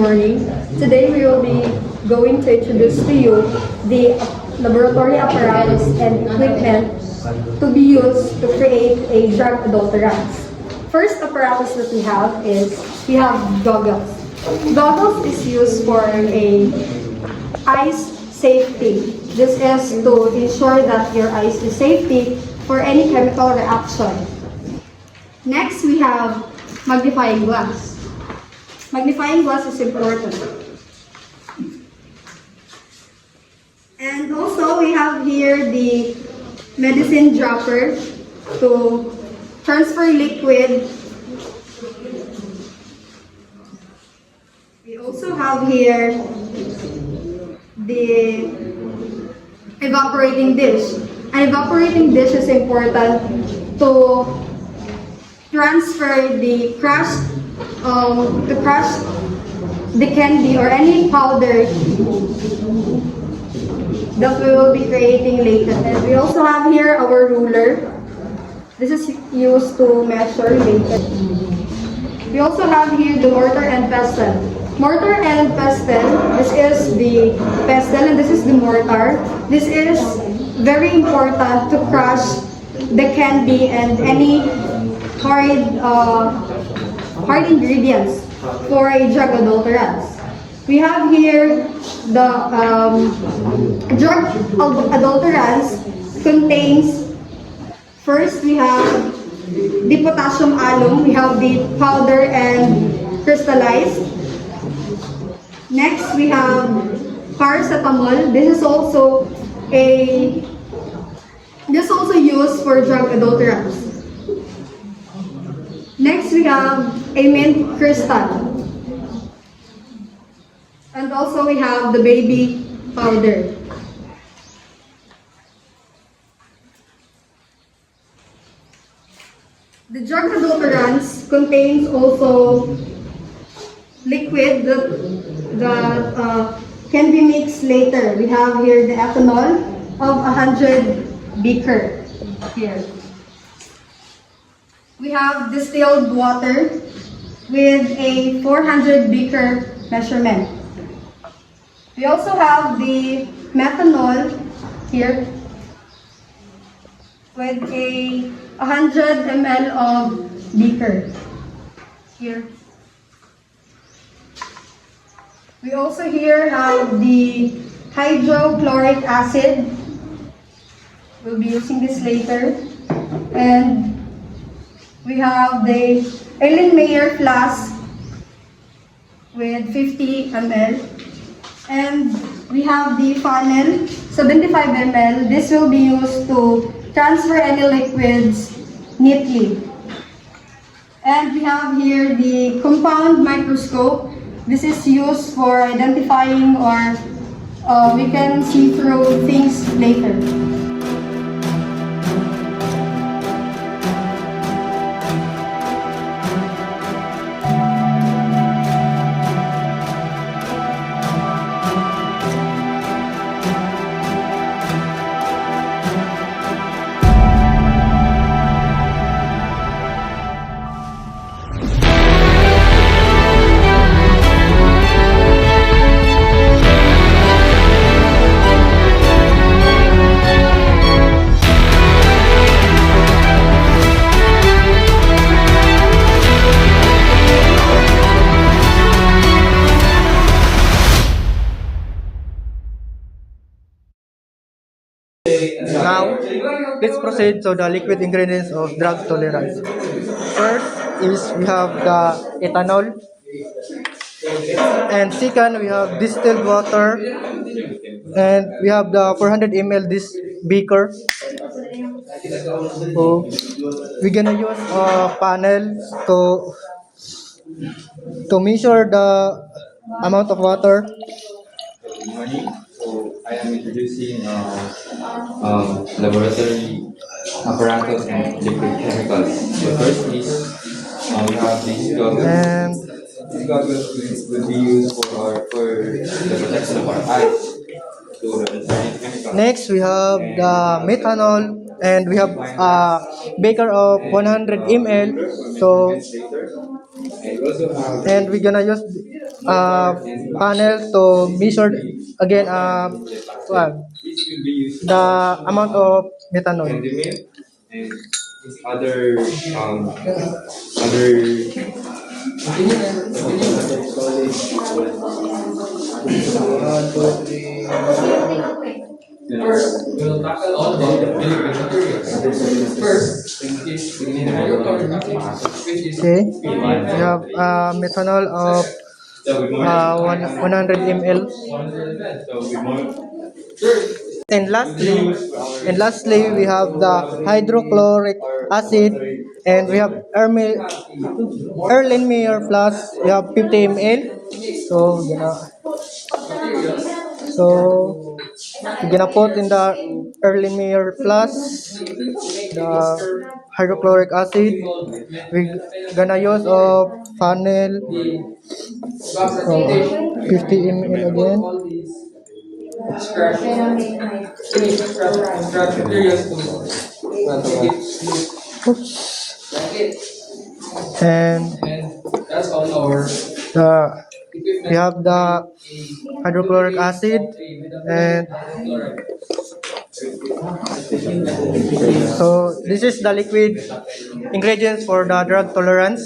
morning. Today we will be going to introduce to you the laboratory apparatus and equipment to be used to create a drug adulterants. First apparatus that we have goggles. Goggles is used for a eyes safety. This is to ensure that your eyes is safety for any chemical reaction. Next, we have magnifying glass. Magnifying glass is important. And also, we have here the medicine dropper to transfer liquid. We also have here the evaporating dish. An evaporating dish is important to transfer the the candy or any powder that we will be creating later. And we also have here our ruler. This is used to measure later. We also have here the mortar and pestle. Mortar and pestle, this is the pestle and this is the mortar. This is very important to crush the candy and any hard ingredients for a drug adulterants. We have here the drug adulterants contains, first we have the potassium alum, we have the powder and crystallized. Next we have paracetamol. This is also used for drug adulterants. Next we have a mint crystal. And also we have the baby powder. The drug adulterants contains also liquid that can be mixed later. We have here the ethanol of 100 beaker here. We have distilled water with a 400 beaker measurement. We also have the methanol here with a 100 ml of beaker here. We also here have the hydrochloric acid. We'll be using this later. And we have the Erlenmeyer flask with 50 ml. And we have the funnel, 75 ml. This will be used to transfer any liquids neatly. And we have here the compound microscope. This is used for identifying or we can see through things later. Now, let's proceed to the liquid ingredients of drug tolerance. First is we have the ethanol, and second we have distilled water, and we have the 400 ml this beaker. So we're gonna use a panel to measure the amount of water. Good morning. So I am introducing laboratory apparatus and liquid chemicals. So first is we have these goggles. And These goggles will be used for the protection of our eyes to the chemicals. next we have the methanol, and we have a beaker of 100 ml. So And we also have and we're gonna use panel to measure again This will be used the amount of methanol. condiment and other other First, we'll tackle all about the liquid materials. First, is hydrochloric acid, which is Okay, we have methanol of so we more 100 ml. 100 ml. so we more And lastly, we have the hydrochloric acid, and we have Erlenmeyer Plus. We have 50 ml. So, we're gonna put in the Erlenmeyer Plus the hydrochloric acid. We're gonna use a funnel of 50 ml again. Scratch materials to make it Oops. And and that's all our the equipment. we have the hydrochloric acid, and so this is the liquid ingredients for the drug tolerance.